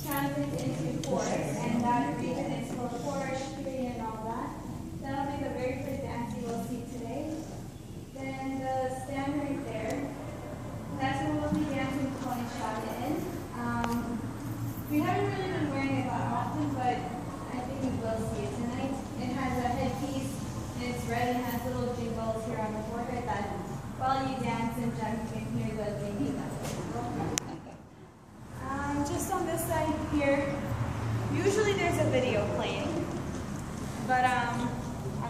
translates into chorus, and that region is for chorus, tree, and all that. That'll be the very first dance you will see today. Then the stand right there, that's what we'll be dancing Pony Shaka in. We haven't really been wearing it that often, but I think we will see it tonight. It has a headpiece, and it's red, and has little jingles here on the forehead that while you dance and jump, you can hear the dinghy. Just on this side here, usually there's a video playing, but I'm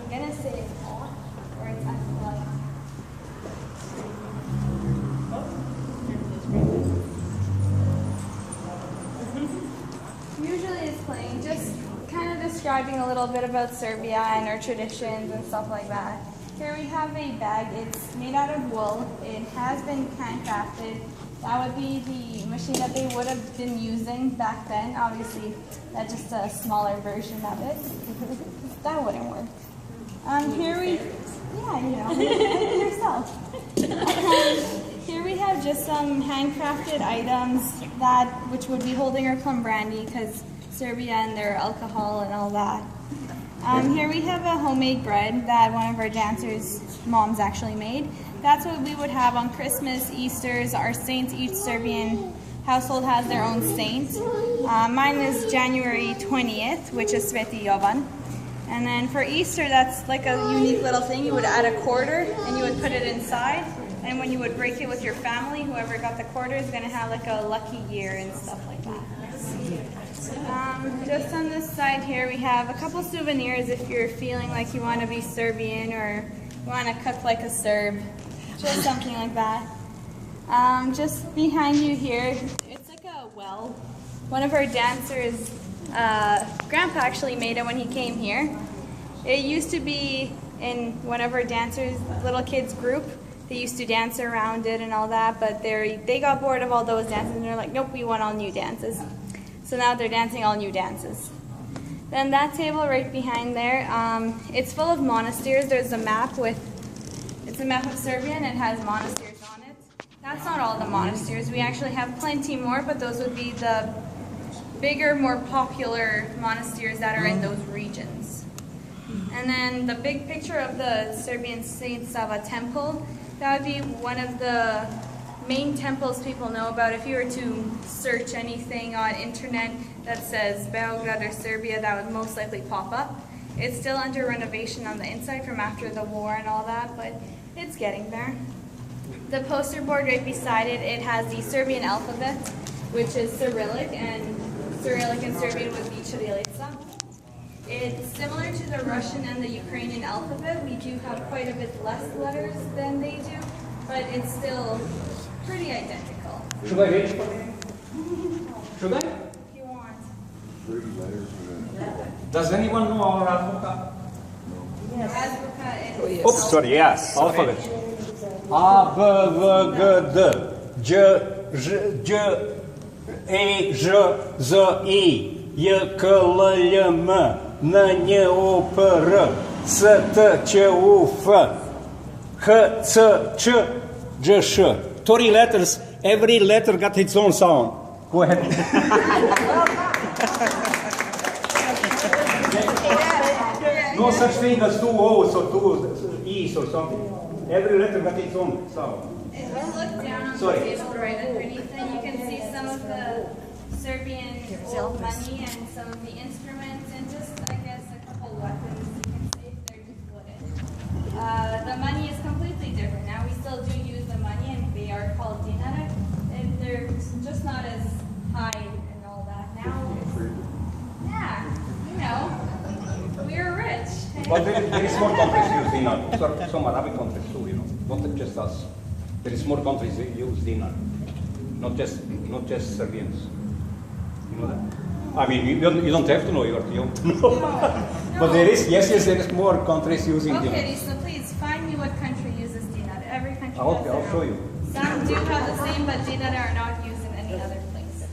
gonna say it's on, or it's unplugged. Usually it's playing, just kind of describing a little bit about Serbia and our traditions and stuff like that. Here we have a bag. It's made out of wool. It has been handcrafted. That would be the machine that they would have been using back then. Obviously, that's just a smaller version of it. That wouldn't work. Here we, yeah, you know, yourself. Here we have just some handcrafted items which would be holding our plum brandy, because Serbia and their alcohol and all that. Here we have a homemade bread that one of our dancers' moms actually made. That's what we would have on Christmas, Easter's, our saints. Each Serbian household has their own saint. Mine is January 20th, which is Sveti Jovan. And then for Easter, that's like a unique little thing. You would add a quarter and you would put it inside. And when you would break it with your family, whoever got the quarter is going to have like a lucky year and stuff like that. Just on this side here, we have a couple souvenirs if you're feeling like you want to be Serbian or you want to cook like a Serb, just something like that. Just behind you here, it's like a well. One of our dancers, Grandpa actually made it when he came here. It used to be in one of our dancers' little kids group. They used to dance around it and all that, but they got bored of all those dances and they're like, nope, we want all new dances. So now they're dancing all new dances. Then that table right behind there, it's full of monasteries. There's a map it's a map of Serbia and it has monasteries on it. That's not all the monasteries. We actually have plenty more, but those would be the bigger, more popular monasteries that are in those regions. And then the big picture of the Serbian Saint Sava temple, that would be one of the main temples people know about. If you were to search anything on internet that says Beograd or Serbia, that would most likely pop up. It's still under renovation on the inside from after the war and all that, but it's getting there. The poster board right beside it, it has the Serbian alphabet, which is Cyrillic, and Cyrillic in Serbian would be Chirilica. It's similar to the Russian and the Ukrainian alphabet. We do have quite a bit less letters than they do, but it's still pretty identical. Should I read? Should I? If you want. 30 letters. Does anyone know our alphabet? Yes. Azbuka is... Oops, sorry, yes. Alphabet. A, B, V, G, D, J, J, E, Ž, Z, I, J, K, L, L, M, N, N, O, P, R, S, T, Č, U, F, H, C, Č, J, Š. 30 letters, every letter got its own sound. Go ahead. No such thing as two O's or two E's or something. Every letter got its own sound. If you look down on the table right underneath it, you can see some of the Serbian old money and some of the instruments and just, I guess, a couple weapons you can see if they're just wooden. The money is completely different. Now we still do use the money and they are called dinara. And they're just not as high and all that. Now it's, yeah, you know, we're rich. But there is more countries use dinar. Some Arabic countries too, you know. Not just us. There is more countries that use dinar. Not just Serbians. You know that? I mean, you don't have to know, you don't know. No. But there is, yes, there is more countries using dinar. Okay, so please find me what country uses dinar. Every country Okay, does their I'll show own. you. Some do have the same, but dinar are not used in any other place.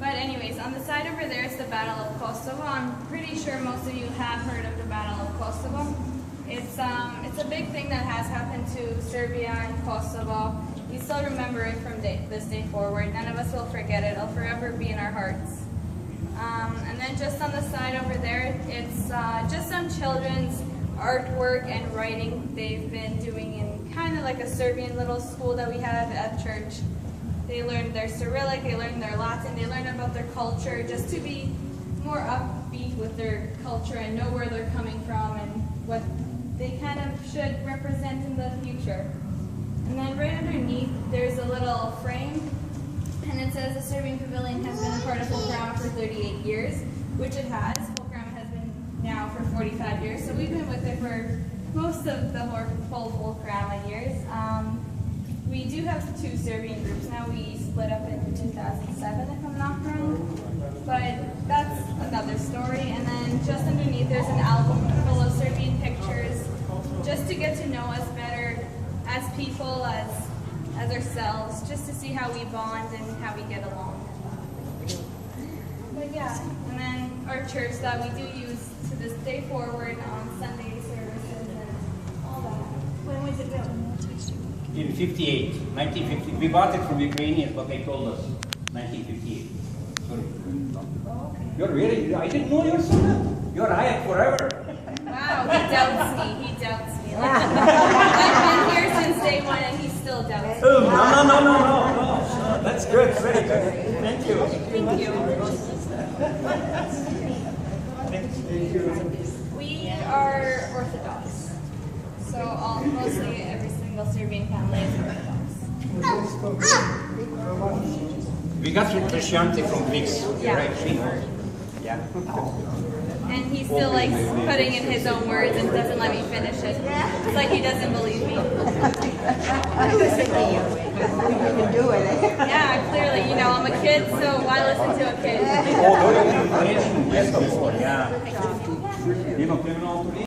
But anyways, on the side over there is the Battle of Kosovo. I'm pretty sure most of you have heard of the Battle of Kosovo. It's a big thing that has happened to Serbia and Kosovo. we still remember it from this day forward. None of us will forget it. It'll forever be in our hearts. And then just on the side over there, it's just some children's artwork and writing they've been doing in kind of like a Serbian little school that we have at church. They learned their Cyrillic, they learned their Latin, they learned about their culture just to be more upbeat with their culture and know where they're coming from and what they kind of should represent in the future. And then right underneath, there's a little frame, and it says the Serbian Pavilion has been a part of Fulkrama for 38 years, which it has. Fulkrama has been now for 45 years, so we've been with it for most of the whole Fulkrama years. We do have 2 Serbian groups now. We split up in 2007, if I'm not wrong. But that's another story. And then just underneath, there's an album full of Serbian pictures, just to get to know us better as people, as ourselves, just to see how we bond and how we get along. But yeah, and then our church that we do use to this day forward on Sunday services and all that. When was it built? In 1950. We bought it from Ukrainians, but they told us 1958. Sorry. Oh, okay. You're really, I didn't know you're so good. You're hired forever. Wow, he doubts me. He doubts me. I've been here since day one, and he still doubts me. Oh, no. That's good. Very good. Thank you. Thank you. We are Orthodox, so mostly every single Serbian family is Orthodox. We got Christianity from Greeks. Yeah. Right? Yeah. And he still likes putting in his own words and doesn't let me finish it. It's like he doesn't believe me. I was thinking you can do it. Yeah, clearly, you know, I'm a kid, so why listen to a kid? Yeah. You know, criminal